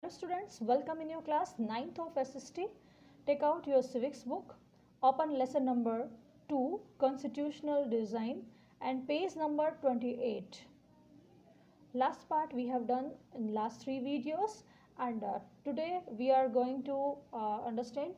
Students, welcome in your class 9th of SST. Take out your civics book, open lesson number 2, Constitutional Design, and page number 28. Last part we have done in last 3 videos, and today we are going to understand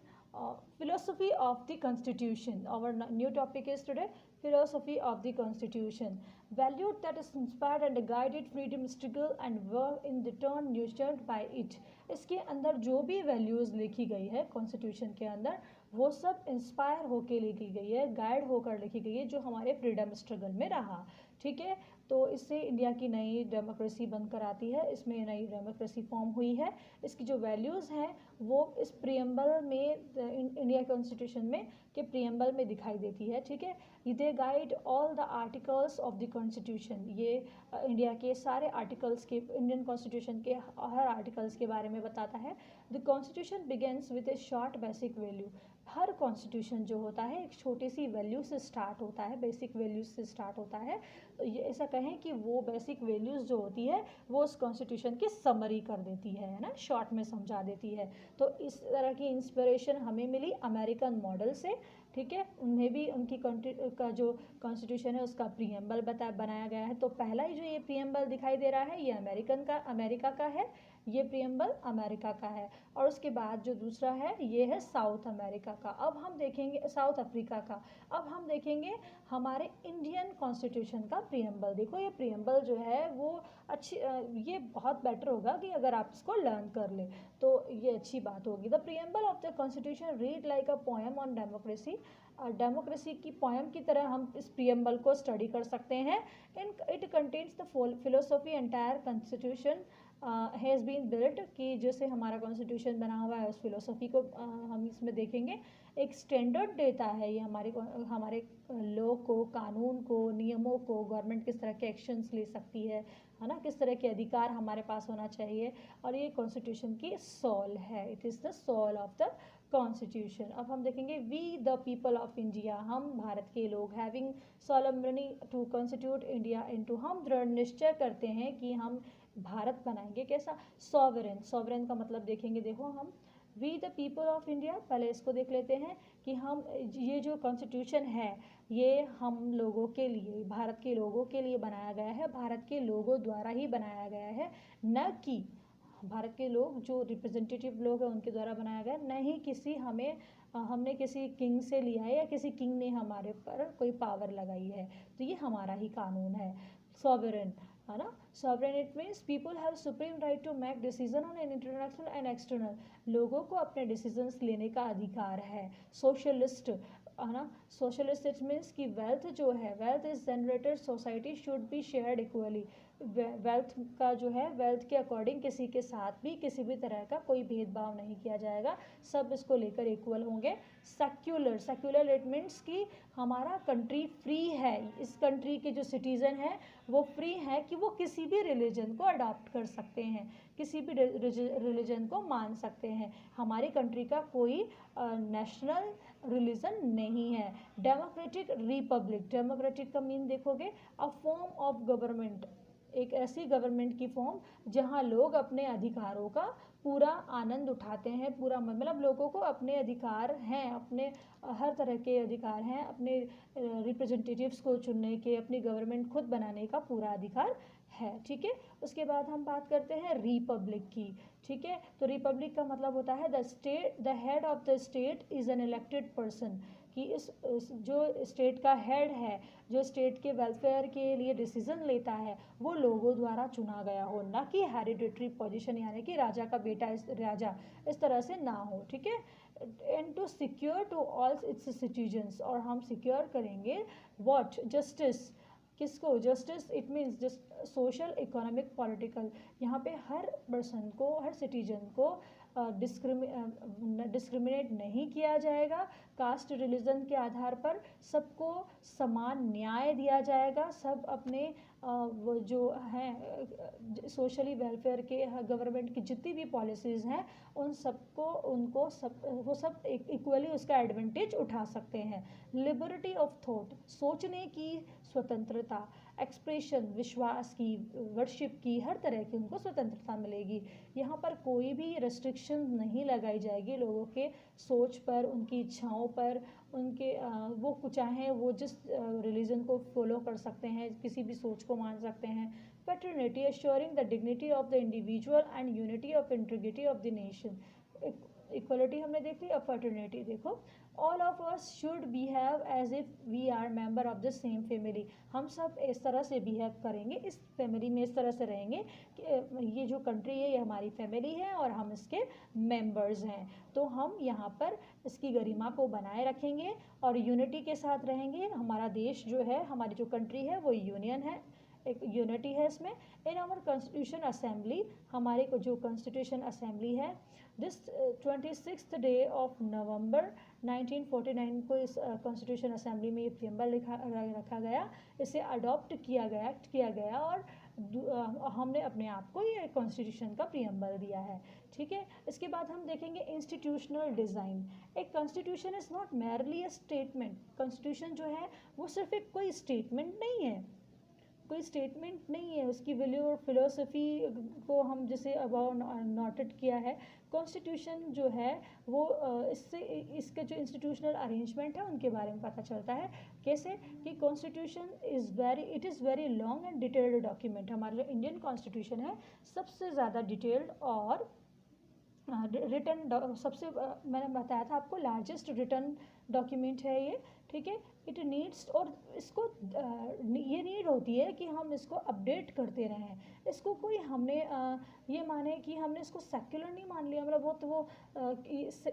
philosophy of the Constitution. Our new topic is today philosophy of the Constitution. Value that is inspired and guided freedom struggle and were in return nurtured by it. इसके अंदर जो भी values लिखी गई है constitution के अंदर, वो सब इंस्पायर होके लिखी गई है, गाइड होकर लिखी गई है, जो हमारे फ्रीडम स्ट्रगल में रहा. ठीक है, तो इससे इंडिया की नई डेमोक्रेसी बनकर आती है, इसमें नई डेमोक्रेसी फॉर्म हुई है. इसकी जो वैल्यूज़ हैं वो इस प्रियम्बल में, इंडिया कॉन्स्टिट्यूशन में के प्रियम्बल में दिखाई देती है. ठीक है, they guide all the articles of the constitution. ये इंडिया के सारे आर्टिकल्स के, इंडियन कॉन्स्टिट्यूशन के हर आर्टिकल्स के बारे में बताता है. The constitution begins with A short basic value. Her constitution जो होता है एक छोटी सी वैल्यू से स्टार्ट होता है, बेसिक वैल्यूज से स्टार्ट होता है. तो ये ऐसा कहें कि वो बेसिक वैल्यूज़ जो होती है वो उस कॉन्स्टिट्यूशन की समरी कर देती है ना, शॉर्ट में समझा देती है. तो इस तरह की इंस्पिरेशन हमें मिली अमेरिकन मॉडल से. ठीक है, उन्हें भी उनकी कंट्री का जो कॉन्स्टिट्यूशन है उसका प्रियम्बल बनाया गया है. तो पहला ही जो ये प्रियम्बल दिखाई दे रहा है ये अमेरिका का है, ये प्रियम्बल अमेरिका का है. और उसके बाद जो दूसरा है ये है साउथ अमेरिका का. अब हम देखेंगे साउथ अफ्रीका का. अब हम देखेंगे हमारे इंडियन कॉन्स्टिट्यूशन का प्रियम्बल. देखो ये प्रियम्बल जो है वो अच्छी, ये बहुत बेटर होगा कि अगर आप इसको लर्न कर ले तो ये अच्छी बात होगी. The preamble of the constitution read like a poem on democracy. Democracy की पोएम की तरह हम इस प्रियम्बल को स्टडी कर सकते हैं. It contains the philosophy entire constitution has been built, कि जैसे हमारा कॉन्स्टिट्यूशन बना हुआ है उस फिलोसॉफी को हम इसमें देखेंगे. एक स्टैंडर्ड देता है ये हमारे लॉ को, कानून को, नियमों को, गवर्नमेंट किस तरह के एक्शंस ले सकती है ना, किस तरह के अधिकार हमारे पास होना चाहिए. और ये कॉन्स्टिट्यूशन की सोल है. It is the soul of the constitution. अब हम देखेंगे we the people of India, हम भारत के लोग, having solemnly to constitute India into, हम दृढ़ निश्चय करते हैं कि हम भारत बनाएंगे कैसा, सॉवरेन. सॉवरेन का मतलब देखेंगे, देखो हम we the people of India, पहले इसको देख लेते हैं कि हम ये जो कॉन्स्टिट्यूशन है ये हम लोगों के लिए, भारत के लोगों के लिए बनाया गया है, भारत के लोगों द्वारा ही बनाया गया है, न कि भारत के लोग जो रिप्रेजेंटेटिव लोग हैं उनके द्वारा बनाया गया, न ही हमने किसी किंग से लिया है या किसी किंग ने हमारे पर कोई पावर लगाई है. तो ये हमारा ही कानून है, सॉवरेन है ना. Sovereign it means people have supreme right to make decision on an international and external. लोगों को अपने डिसीजंस लेने का अधिकार है. सोशलिस्ट है ना. सोशलिस्ट इट मीन्स कि वेल्थ जो है, wealth is generated, society should be shared equally. Wealth का जो है, वेल्थ के अकॉर्डिंग किसी के साथ भी किसी भी तरह का कोई भेदभाव नहीं किया जाएगा, सब इसको लेकर इक्वल होंगे. सेक्युलर इट मीन्स कि हमारा कंट्री फ्री है, इस कंट्री के जो सिटीज़न हैं वो फ्री है कि वो किसी भी रिलीजन को अडॉप्ट कर सकते हैं, किसी भी रिलीजन को मान सकते हैं. हमारी कंट्री का कोई नेशनल रिलीजन नहीं है. डेमोक्रेटिक रिपब्लिक, डेमोक्रेटिक का मीन देखोगे अ फॉर्म ऑफ गवर्नमेंट, एक ऐसी गवर्नमेंट की फॉर्म जहां लोग अपने अधिकारों का पूरा आनंद उठाते हैं. पूरा मतलब लोगों को अपने अधिकार हैं, अपने हर तरह के अधिकार हैं, अपने रिप्रेजेंटेटिव्स को चुनने के, अपनी गवर्नमेंट खुद बनाने का पूरा अधिकार है. ठीक है, उसके बाद हम बात करते हैं रिपब्लिक की. ठीक है, तो रिपब्लिक का मतलब होता है the head of the state is an elected person, कि इस जो स्टेट का हेड है, जो स्टेट के वेलफेयर के लिए डिसीजन लेता है, वो लोगों द्वारा चुना गया हो, ना कि हेरिडिटरी पोजीशन, यानी कि राजा का बेटा राजा, इस तरह से ना हो. ठीक है, and to secure to all its citizens, और हम सिक्योर करेंगे व्हाट, जस्टिस. किसको, justice it means just social, economic, political. यहाँ पे हर पर्सन को, हर सिटीजन को डिस्क्रिमिनेट नहीं किया जाएगा. कास्ट, रिलीजन के आधार पर सबको समान न्याय दिया जाएगा. सब अपने वो जो हैं सोशली वेलफेयर के, गवर्नमेंट की जितनी भी पॉलिसीज़ हैं उन सबको, वो सब इक्वली उसका एडवांटेज उठा सकते हैं. लिबर्टी ऑफ थॉट, सोचने की स्वतंत्रता. एक्सप्रेशन, विश्वास की, वर्शिप की, हर तरह की उनको स्वतंत्रता मिलेगी। यहाँ पर कोई भी रेस्ट्रिक्शन नहीं लगाई जाएगी लोगों के सोच पर, उनकी इच्छाओं पर, उनके वो चाहें वो जिस रिलीजन को फॉलो कर सकते हैं, किसी भी सोच को मान सकते हैं। Fraternity assuring the dignity of the individual and unity of integrity of the nation. Equality हमने देख ली, अब फर्टर्निटी देखो। All of us should behave as if we are member of the same family. हम सब इस तरह से बिहेव करेंगे, इस फैमिली में इस तरह से रहेंगे कि ये जो कंट्री है ये हमारी फैमिली है और हम इसके मेंबर्स हैं, तो हम यहाँ पर इसकी गरिमा को बनाए रखेंगे और यूनिटी के साथ रहेंगे। हमारा देश जो है, हमारी जो कंट्री है वो यूनियन है, एक यूनिटी है इसमें। इन आवर कॉन्स्टिट्यूशन असेंबली, हमारे को जो कॉन्स्टिट्यूशन असेंबली है, this 26th day of November 1949 को इस कॉन्स्टिट्यूशन असेंबली में ये प्रियम्बल रखा गया, इसे अडॉप्ट किया गया और हमने अपने आप को ये कॉन्स्टिट्यूशन का प्रियम्बल दिया है। ठीक है, इसके बाद हम देखेंगे इंस्टीट्यूशनल डिज़ाइन। एक constitution is not merely a statement. Constitution जो है वो सिर्फ एक कोई स्टेटमेंट नहीं है, कोई स्टेटमेंट नहीं है, उसकी वैल्यू और फिलोसफी को हम जैसे अबाउ नोटेड किया है। कॉन्स्टिट्यूशन जो है वो इससे इसका जो इंस्टीट्यूशनल अरेंजमेंट है उनके बारे में पता चलता है। कैसे कि constitution it is very long and detailed document. हमारा जो इंडियन कॉन्स्टिट्यूशन है सबसे ज़्यादा डिटेल्ड और रिटर्न सबसे मैंने बताया था आपको लार्जेस्ट रिटर्न डॉक्यूमेंट है ये। ठीक है, इट नीड्स, और इसको ये नीड होती है कि हम इसको अपडेट करते रहें। इसको कोई हमने ये माने कि हमने इसको सेक्युलर नहीं मान लिया, मतलब बहुत वो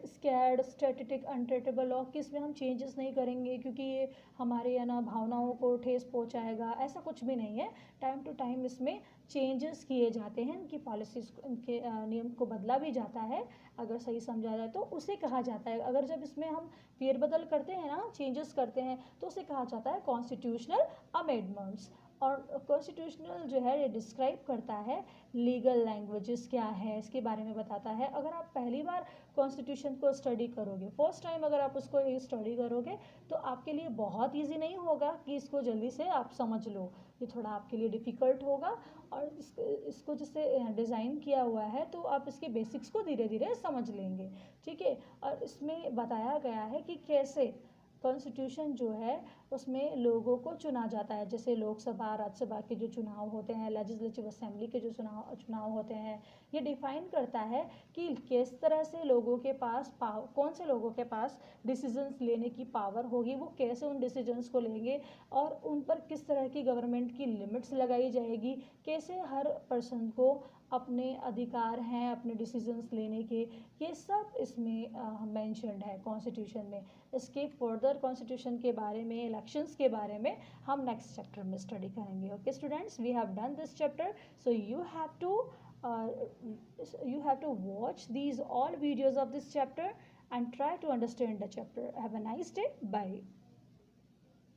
स्कैर्ड, स्टैटिक, अनट्रेटेबल लॉ कि इसमें हम चेंजेस नहीं करेंगे क्योंकि ये हमारे है ना भावनाओं को ठेस पहुंचाएगा, ऐसा कुछ भी नहीं है। टाइम टू टाइम इसमें चेंजेस किए जाते हैं, इनकी पॉलिसीज़, इनके नियम को बदला भी जाता है। अगर सही समझा जाए तो उसे कहा जाता है, अगर जब इसमें हम फेरबदल करते हैं ना, चेंजेस करते हैं, तो उसे कहा जाता है कॉन्स्टिट्यूशनल अमेंडमेंट्स। और कॉन्स्टिट्यूशनल जो है ये डिस्क्राइब करता है लीगल लैंग्वेजेस क्या है, इसके बारे में बताता है। अगर आप पहली बार कॉन्स्टिट्यूशन को स्टडी करोगे, फर्स्ट टाइम अगर आप उसको स्टडी करोगे, तो आपके लिए बहुत ईजी नहीं होगा कि इसको जल्दी से आप समझ लो, ये थोड़ा आपके लिए डिफ़िकल्ट होगा। और इसको जैसे डिज़ाइन किया हुआ है तो आप इसके बेसिक्स को धीरे धीरे समझ लेंगे। ठीक है, और इसमें बताया गया है कि कैसे कॉन्स्टिट्यूशन जो है उसमें लोगों को चुना जाता है, जैसे लोकसभा, राज्यसभा के जो चुनाव होते हैं, लेजिस्लेटिव असेंबली के जो चुनाव होते हैं, ये डिफाइन करता है कि किस तरह से लोगों के पास कौन से लोगों के पास डिसीजंस लेने की पावर होगी, वो कैसे उन डिसीजंस को लेंगे और उन पर किस तरह की गवर्नमेंट की लिमिट्स लगाई जाएगी, कैसे हर पर्सन को अपने अधिकार हैं अपने डिसीजंस लेने के, ये सब इसमें मेंशन्ड है कॉन्स्टिट्यूशन में। इसके फर्दर कॉन्स्टिट्यूशन के बारे में, इलेक्शंस के बारे में हम नेक्स्ट चैप्टर में स्टडी करेंगे। Okay students, we have done this chapter, so you have to watch these all videos of this chapter and try to understand the chapter. Have a nice day. Bye.